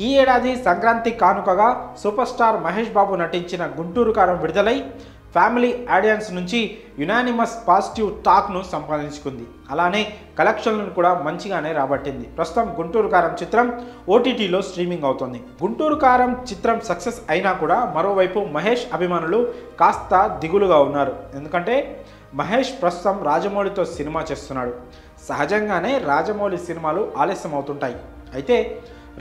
ఈ ఏడాది సంక్రాంతి కానుకగా సూపర్ స్టార్ మహేష్ బాబు నటించిన గుంటూరు కారం విడుదలై ఫ్యామిలీ ఆడియన్స్ నుంచి యునానిమస్ పాజిటివ్ టాక్ను సంపాదించుకుంది. అలానే కలెక్షన్లను కూడా మంచిగానే రాబట్టింది. ప్రస్తుతం గుంటూరు కారం చిత్రం ఓటీటీలో స్ట్రీమింగ్ అవుతుంది. గుంటూరు కారం చిత్రం సక్సెస్ అయినా కూడా మరోవైపు మహేష్ అభిమానులు కాస్త దిగులుగా ఉన్నారు. ఎందుకంటే మహేష్ ప్రస్తుతం రాజమౌళితో సినిమా చేస్తున్నాడు. సహజంగానే రాజమౌళి సినిమాలు ఆలస్యం అవుతుంటాయి. అయితే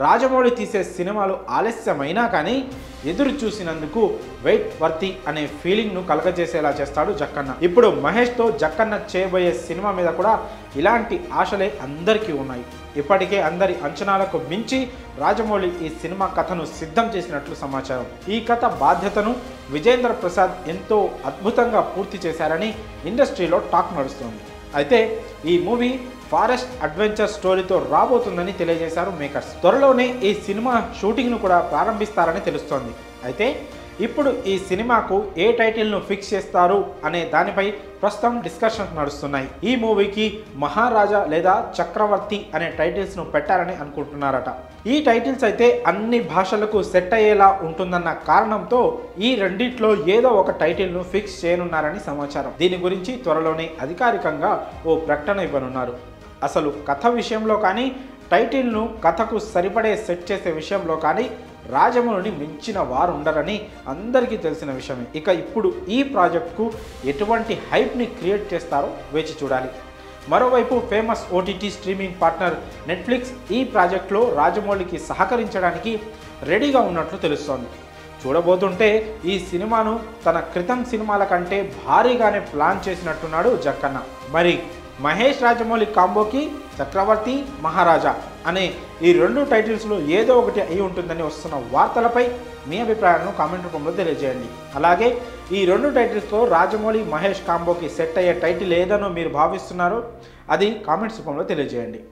రాజమౌళి తీసే సినిమాలు ఆలస్యమైనా కానీ ఎదురు చూసినందుకు వెయిట్ వర్తి అనే ఫీలింగ్ను కలగజేసేలా చేస్తాడు జక్కన్న. ఇప్పుడు మహేష్తో జక్కన్న చేయబోయే సినిమా మీద కూడా ఇలాంటి ఆశలే అందరికీ ఉన్నాయి. ఇప్పటికే అందరి అంచనాలకు మించి రాజమౌళి ఈ సినిమా కథను సిద్ధం చేసినట్లు సమాచారం. ఈ కథ బాధ్యతను విజేంద్ర ప్రసాద్ ఎంతో అద్భుతంగా పూర్తి చేశారని ఇండస్ట్రీలో టాక్ నడుస్తోంది. అయితే ఈ మూవీ ఫారెస్ట్ అడ్వెంచర్ స్టోరీతో రాబోతుందని తెలియజేశారు మేకర్స్. త్వరలోనే ఈ సినిమా షూటింగ్ను కూడా ప్రారంభిస్తారని తెలుస్తోంది. అయితే ఇప్పుడు ఈ సినిమాకు ఏ టైటిల్ను ఫిక్స్ చేస్తారు అనే దానిపై ప్రస్తుతం డిస్కషన్స్ నడుస్తున్నాయి. ఈ మూవీకి మహారాజా లేదా చక్రవర్తి అనే టైటిల్స్ను పెట్టారని అనుకుంటున్నారట. ఈ టైటిల్స్ అయితే అన్ని భాషలకు సెట్ అయ్యేలా ఉంటుందన్న కారణంతో ఈ రెండిట్లో ఏదో ఒక టైటిల్ను ఫిక్స్ చేయనున్నారని సమాచారం. దీని గురించి త్వరలోనే అధికారికంగా ఓ ప్రకటన ఇవ్వనున్నారు. అసలు కథ విషయంలో కానీ టైటిల్ను కథకు సరిపడే సెట్ చేసే విషయంలో కానీ రాజమౌళిని మించిన వారు ఉండరని అందరికీ తెలిసిన విషయమే. ఇక ఇప్పుడు ఈ ప్రాజెక్ట్కు ఎటువంటి హైప్ని క్రియేట్ చేస్తారో వేచి చూడాలి. మరోవైపు famous OTT streaming partner Netflix ఈ ప్రాజెక్టులో రాజమౌళికి సహకరించడానికి రెడీగా ఉన్నట్లు తెలుస్తోంది. చూడబోతుంటే ఈ సినిమాను తన క్రితం సినిమాల కంటే భారీగానే ప్లాన్ చేసినట్టున్నాడు జక్కన్న. మరి మహేష్ రాజమౌళి కాంబోకి చక్రవర్తి మహారాజా అనే ఈ రెండు టైటిల్స్లో ఏదో ఒకటి అయి ఉంటుందని వస్తున్న వార్తలపై మీ అభిప్రాయాలను కామెంట్ రూపంలో తెలియజేయండి. అలాగే ఈ రెండు టైటిల్స్లో రాజమౌళి మహేష్ కాంబోకి సెట్ అయ్యే టైటిల్ ఏదనో మీరు భావిస్తున్నారో అది కామెంట్స్ రూపంలో తెలియజేయండి.